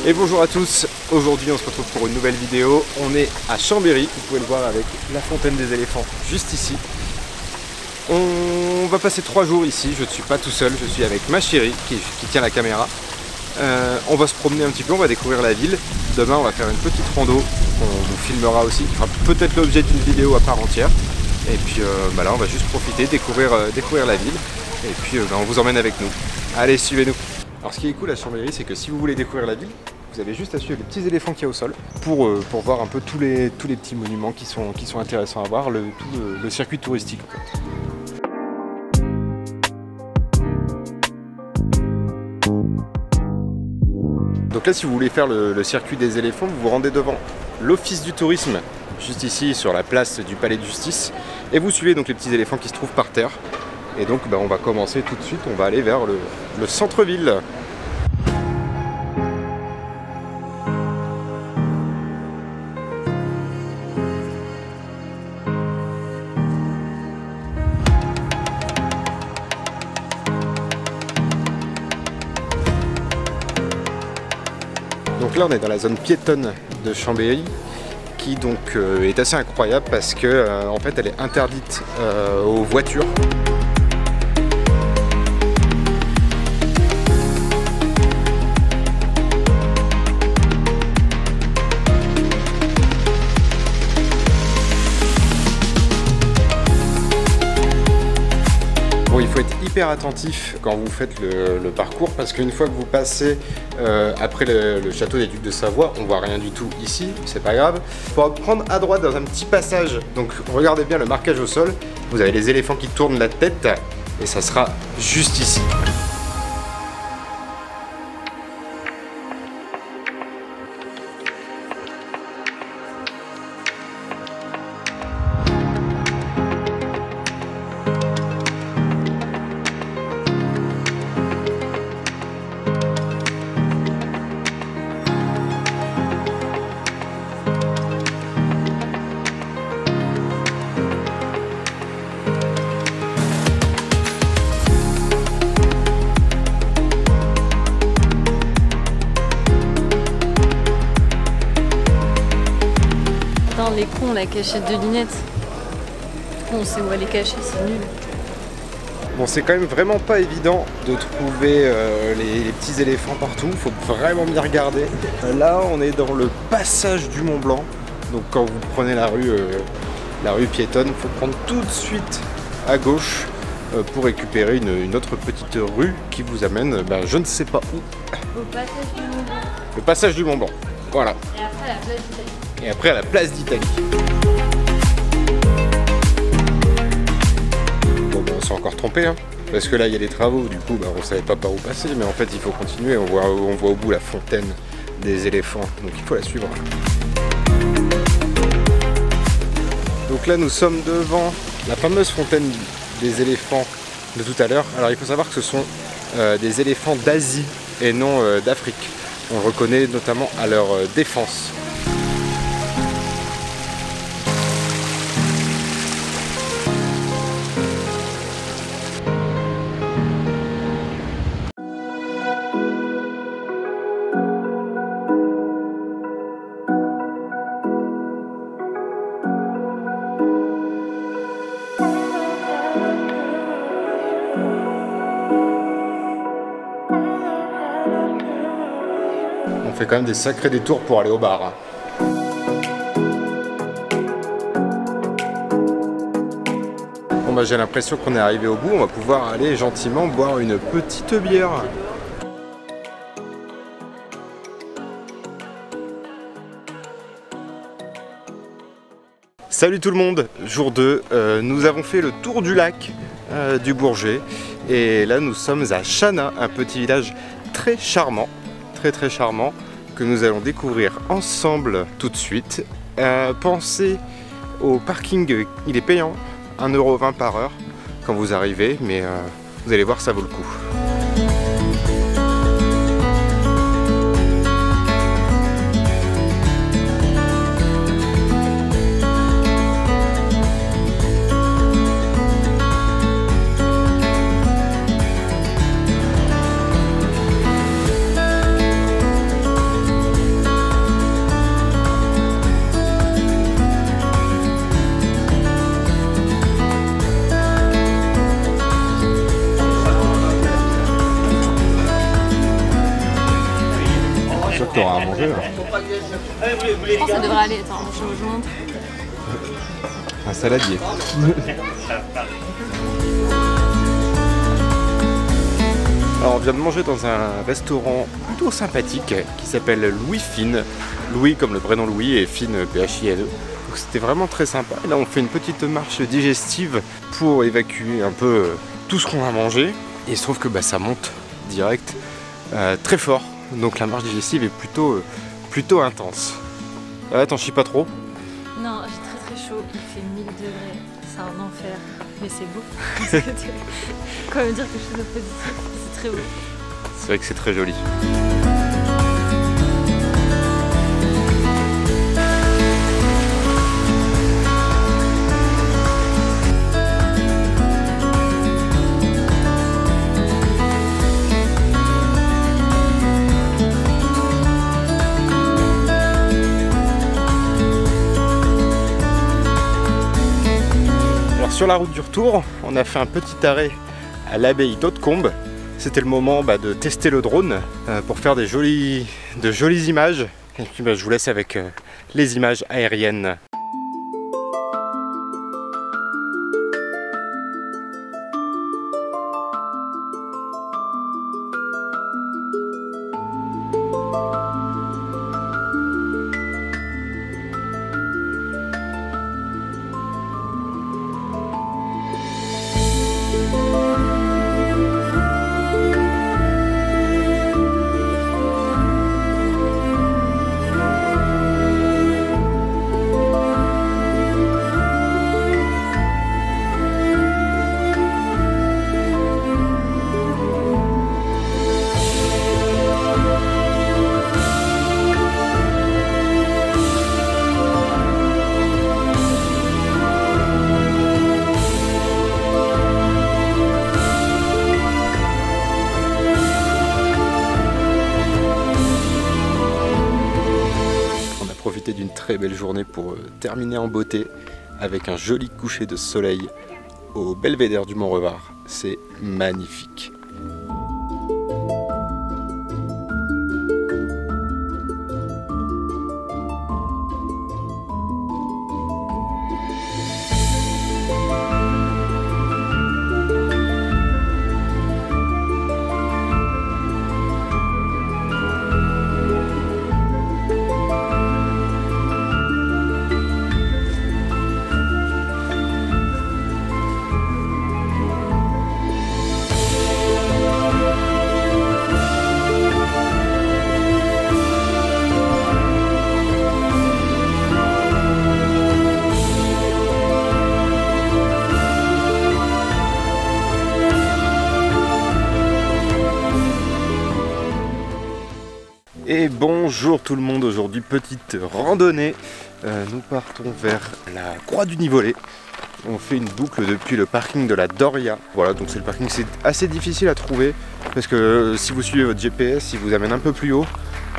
Et bonjour à tous, aujourd'hui on se retrouve pour une nouvelle vidéo. On est à Chambéry, vous pouvez le voir avec la fontaine des éléphants juste ici. On va passer 3 jours ici, je ne suis pas tout seul, je suis avec ma chérie qui tient la caméra. On va se promener un petit peu, on va découvrir la ville. Demain on va faire une petite rando, on vous filmera aussi, qui fera peut-être l'objet d'une vidéo à part entière. Et puis là on va juste profiter, découvrir la ville. Et puis on vous emmène avec nous. Allez, suivez-nous. Alors ce qui est cool à Chambéry, c'est que si vous voulez découvrir la ville, vous avez juste à suivre les petits éléphants qu'il y a au sol pour voir un peu tous les petits monuments qui sont intéressants à voir, tout le circuit touristique en fait. Donc là, si vous voulez faire le circuit des éléphants, vous vous rendez devant l'office du tourisme, juste ici sur la place du palais de justice, et vous suivez donc les petits éléphants qui se trouvent par terre. Et donc on va commencer tout de suite, on va aller vers le centre-ville. Donc là on est dans la zone piétonne de Chambéry qui donc est assez incroyable parce que en fait elle est interdite aux voitures. Bon, il faut être hyper attentif quand vous faites le parcours parce qu'une fois que vous passez après le château des Ducs de Savoie, on voit rien du tout ici, c'est pas grave. Il faut prendre à droite dans un petit passage, donc regardez bien le marquage au sol, vous avez les éléphants qui tournent la tête et ça sera juste ici. Les cons, la cachette de lunettes. On sait où elle est cachée, c'est nul. Bon, c'est quand même vraiment pas évident de trouver les petits éléphants partout, il faut vraiment bien regarder. Là, on est dans le passage du Mont Blanc, donc quand vous prenez la rue piétonne, il faut prendre tout de suite à gauche pour récupérer une autre petite rue qui vous amène, je ne sais pas où. Au passage du Mont Blanc. Le passage du Mont Blanc, voilà. Et après la place d'Italie. Et après à la place d'Italie. Bon, on s'est encore trompé, hein, parce que là il y a des travaux, du coup on savait pas par où passer, mais en fait il faut continuer, on voit au bout la fontaine des éléphants, donc il faut la suivre. Donc là nous sommes devant la fameuse fontaine des éléphants de tout à l'heure. Alors il faut savoir que ce sont des éléphants d'Asie et non d'Afrique. On le reconnaît notamment à leur défense. On fait quand même des sacrés détours pour aller au bar. Bon j'ai l'impression qu'on est arrivé au bout, on va pouvoir aller gentiment boire une petite bière. Salut tout le monde, jour 2, nous avons fait le tour du lac du Bourget et là nous sommes à Chana, un petit village très charmant, très charmant, que nous allons découvrir ensemble tout de suite. Pensez au parking, il est payant, 1,20 € par heure quand vous arrivez, mais vous allez voir, ça vaut le coup. Je pense que ça devrait aller. Attends, je montre. Un saladier. Alors on vient de manger dans un restaurant plutôt sympathique qui s'appelle Louis Fine. Louis comme le prénom Louis et Fine P-H-I-N-E. Donc c'était vraiment très sympa. Et là on fait une petite marche digestive pour évacuer un peu tout ce qu'on a mangé. Et il se trouve que ça monte direct très fort. Donc la marche digestive est plutôt intense. T'en chies pas trop? Non, j'ai très chaud. Il fait 1000 degrés. C'est un enfer. Mais c'est beau. Quand même dire quelque chose de positif. C'est très beau. C'est vrai que c'est très joli. Sur la route du retour, on a fait un petit arrêt à l'abbaye d'Hautecombe. C'était le moment de tester le drone pour faire de jolies images. Et puis je vous laisse avec les images aériennes. D'une très belle journée pour terminer en beauté avec un joli coucher de soleil au belvédère du Mont-Revard. C'est magnifique. Et bonjour tout le monde, aujourd'hui petite randonnée, nous partons vers la Croix du Nivolé. On fait une boucle depuis le parking de la Doria. Voilà, donc c'est le parking, c'est assez difficile à trouver parce que si vous suivez votre GPS, il vous amène un peu plus haut.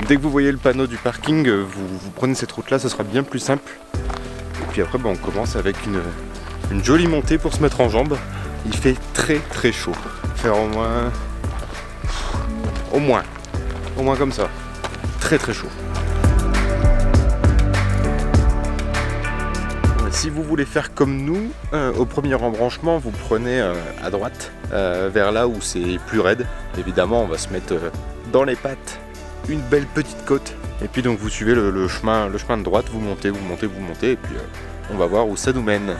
Dès que vous voyez le panneau du parking, vous prenez cette route là, ça sera bien plus simple. Et puis après on commence avec une jolie montée pour se mettre en jambes. Il fait très chaud, faire au moins comme ça. Très chaud. Si vous voulez faire comme nous, au premier embranchement, vous prenez à droite, vers là où c'est plus raide. Évidemment, on va se mettre dans les pattes une belle petite côte. Et puis donc vous suivez le chemin de droite, vous montez, et puis on va voir où ça nous mène.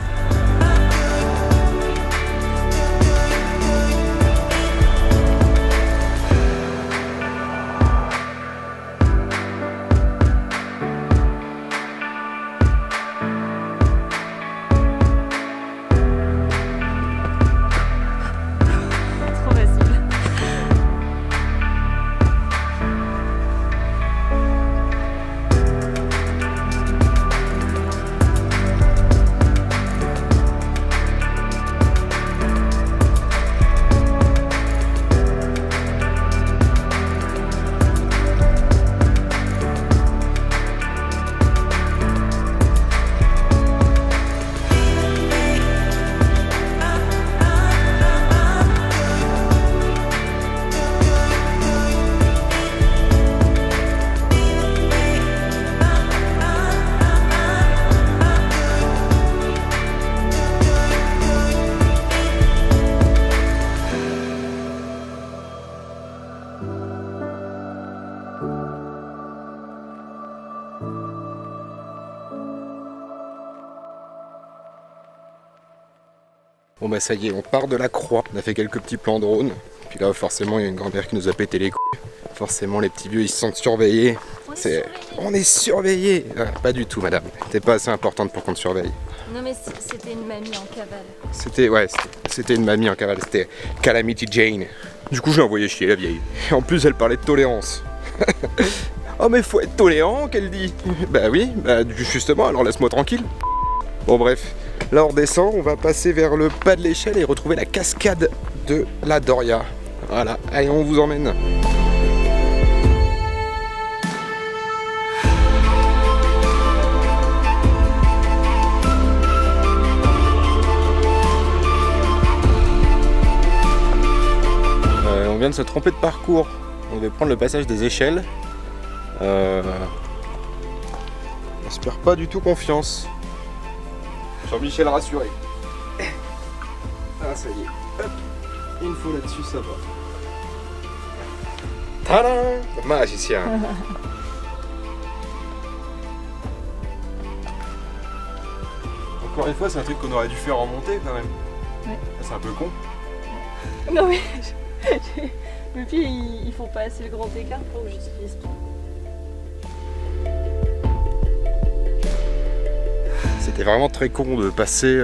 Bon bah ça y est, on part de la croix. On a fait quelques petits plans drone. Puis là forcément il y a une grand-mère qui nous a pété les couilles. Forcément les petits vieux ils se sentent surveillés. On est surveillés. Pas du tout madame. T'es pas assez importante pour qu'on te surveille. Non mais c'était une mamie en cavale. C'était une mamie en cavale. C'était Calamity Jane. Du coup je l'ai envoyé chier la vieille. Et en plus elle parlait de tolérance. Oh mais faut être tolérant qu'elle dit. Bah oui, bah justement alors laisse-moi tranquille. Bon bref. Là on redescend, on va passer vers le bas de l'échelle et retrouver la cascade de la Doria. Voilà, allez on vous emmène. On vient de se tromper de parcours, on devait prendre le passage des échelles. J'espère pas du tout confiance. Jean-Michel rassuré. Ah ça y est, hop, une fois là-dessus ça va. Tadam, magicien. Encore une fois c'est un truc qu'on aurait dû faire en montée quand même. Ouais. C'est un peu con. Non mais... Mais puis ils font pas assez le grand écart pour que j'utilise tout. C'était vraiment très con de passer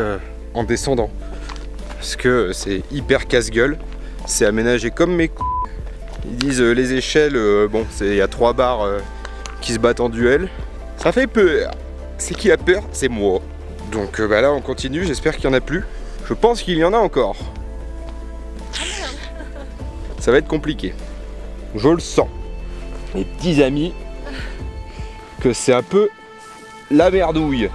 en descendant. Parce que c'est hyper casse-gueule. C'est aménagé comme mes couilles. Ils disent les échelles, bon, il y a 3 barres qui se battent en duel. Ça fait peur. C'est qui a peur? C'est moi. Donc bah là on continue, j'espère qu'il n'y en a plus. Je pense qu'il y en a encore. Ça va être compliqué. Je le sens. Mes petits amis, que c'est un peu la merdouille.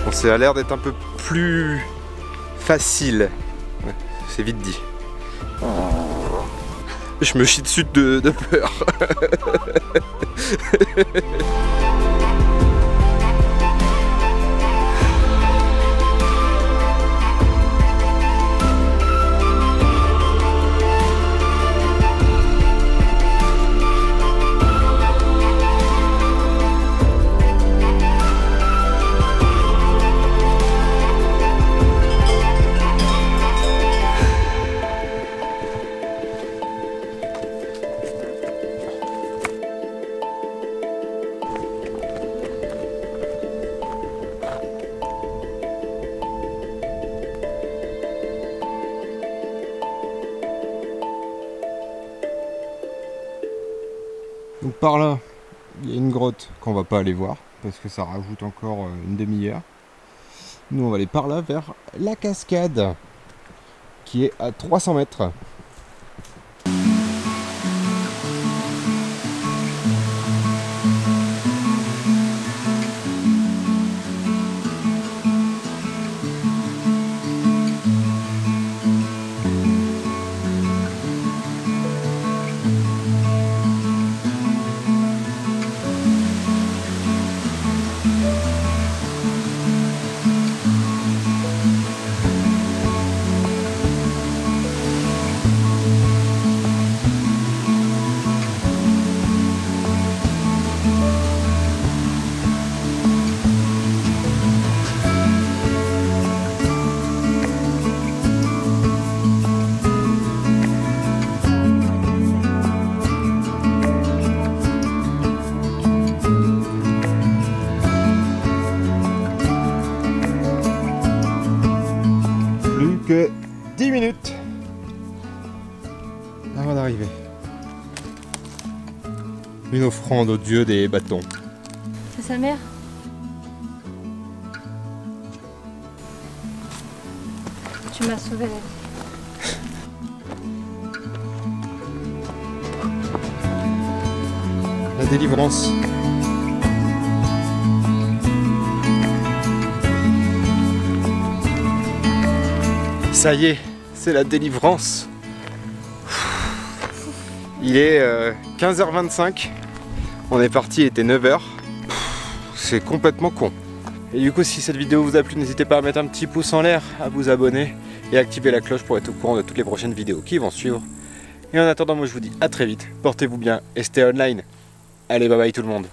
Bon, ça a l'air d'être un peu plus facile. Ouais, c'est vite dit. Je me chie dessus de peur. Donc par là, il y a une grotte qu'on va pas aller voir parce que ça rajoute encore une demi-heure. Nous on va aller par là vers la cascade qui est à 300 mètres. Que 10 minutes avant d'arriver. Une offrande au dieu des bâtons. C'est sa mère. Tu m'as sauvé la vie. La délivrance. Ça y est, c'est la délivrance. Il est 15h25. On est parti, il était 9h. C'est complètement con. Et du coup, si cette vidéo vous a plu, n'hésitez pas à mettre un petit pouce en l'air, à vous abonner et à activer la cloche pour être au courant de toutes les prochaines vidéos qui vont suivre. Et en attendant, moi je vous dis à très vite. Portez-vous bien et stay online. Allez, bye bye tout le monde.